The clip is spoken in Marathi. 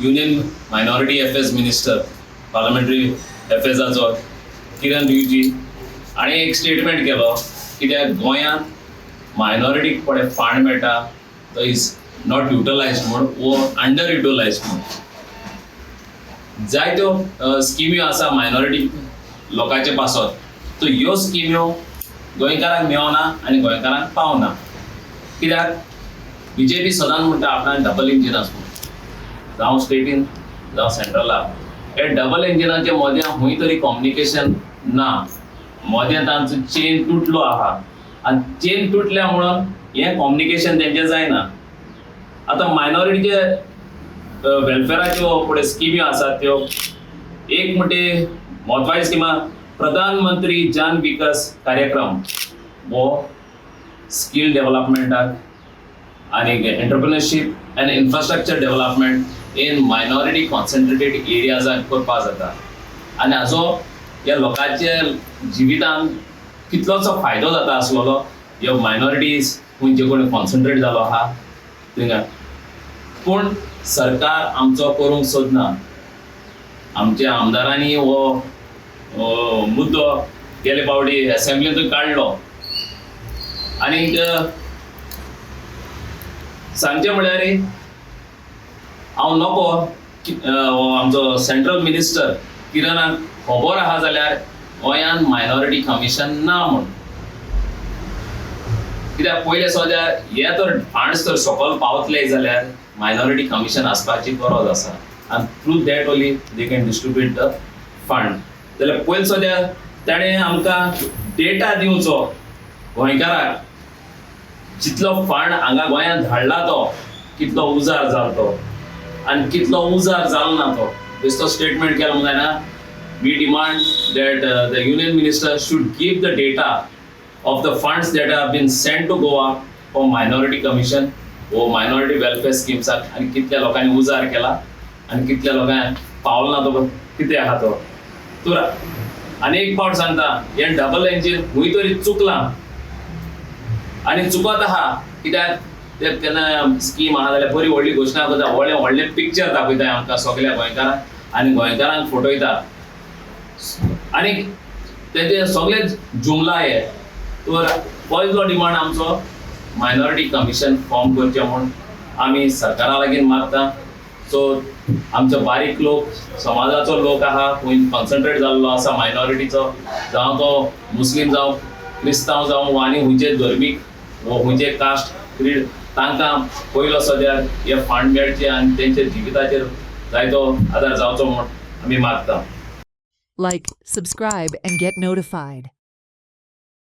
Union minority affairs minister parliamentary अफेअर्साचो किरण रिजिजू आणि एक स्टेटमेंट केलो कित्याक गोंयांत मायनॉरिटीक पळय फांड मेळटा तो इज नॉट युटिलायज्ड म्हूण वो अंडर युटिलायज्ड म्हूण जायत्यो स्किम्यो आसा मायनॉरिटी लोकांचे पासत तो ह्यो स्किम्यो गोंयकारांक मेळना आनी गोंयकारांक पावना कित्याक BJP सदांच म्हणटा आपणाक डबल इंजीन आसा म्हणून जावं स्टेटीन जावं सेंट्रलाक हे डबल इंजिनाचे मद्यां खंय तरी कम्युनिकेशन ना मद्यां तांचो चेन तुटलो आहा आनी चेन तुटल्या म्हणून हें कम्युनिकेशन तेंचें जायना आतां मायनॉरिटीचे वेलफेअराच्यो पळय स्किम्यो आसात त्यो एक म्हणटे म्हत्वाची स्किमा प्रधानमंत्री जन विकास कार्यक्रम वो स्किल डेव्हलपमेंटाक आणि entrepreneurship and infrastructure development in minority concentrated एरियाजांत करपाक जाता आनी हाजो ह्या लोकांच्या जिवितांत कितलोसो फायदो जाता आसलेलो ह्यो मायनॉरिटीज खंयचे कोणी कॉन्सन्ट्रेट जालो आहा थिंगा पूण सरकार आमचो करूंक सोदना आमच्या आमदारांनी हो मुद्दो गेले फावटी असेंब्लीतून काडलो आनी सांगचे म्हळ्यार हांव नको आमचो सेंट्रल मिनिस्टर किरणाक खबर आहा जाल्यार गोंयांत मायनॉरिटी कमिशन ना म्हूण कित्याक पयले सद्या हे तर फंड्स तर सकयल पावतले जाल्यार मायनॉरिटी कमिशन आसपाची गरज आसा आनी through that only they can distribute the fund जाल्यार पयले सद्या ताणें आमकां डेटा दिवचो गोंयकाराक जितलो फंड हांगा गोंयांत धाडला तो कितलो उजार जालो तो आनी कितलो उजार जालो ना तो बेश्टो स्टेटमेंट केलो जायना we demand that the union minister should give the data of the funds that have been sent to Goa for minority commission वो मायनॉरिटी वेलफेअर स्किम्साक आनी कितल्या लोकांनी उजार केला आनी कितल्या लोकांक पावलो ना तो कितें आहा तो तर आनी एक फावट सांगता हें डबल इंजीन खंय तरी चुकलां आनी चुकत आहा कित्याक ते केन्ना स्कीम आहा जाल्यार बरी व्हडली घोशणा करता व्हडले पिक्चर दाखयताय आमकां सगळ्या गोंयकारांक आनी गोंयकारांक फटयता आनी तेजे सगळे जुमला हे तर पयलो डिमांड आमचो मायनॉरिटी कमिशन फॉर्म करचें म्हूण आमी सरकारा लागीं मागता सो आमचो बारीक लोक समाजाचो लोक आहा खंय कॉन्सन्ट्रेट जाल्लो आसा मायनॉरिटीचो जावं तो मुस्लीम जावं क्रिस्तांव जावं आनी खंयचे धर्मीक वो खंयचे कास्ट क्रीड तांकां पयलो सद्याक हे फंड मेळचे आनी तेंच्या जिविताचेर जायतो आदार जावचो म्हूण आमी मागता. Like, subscribe, and get notified.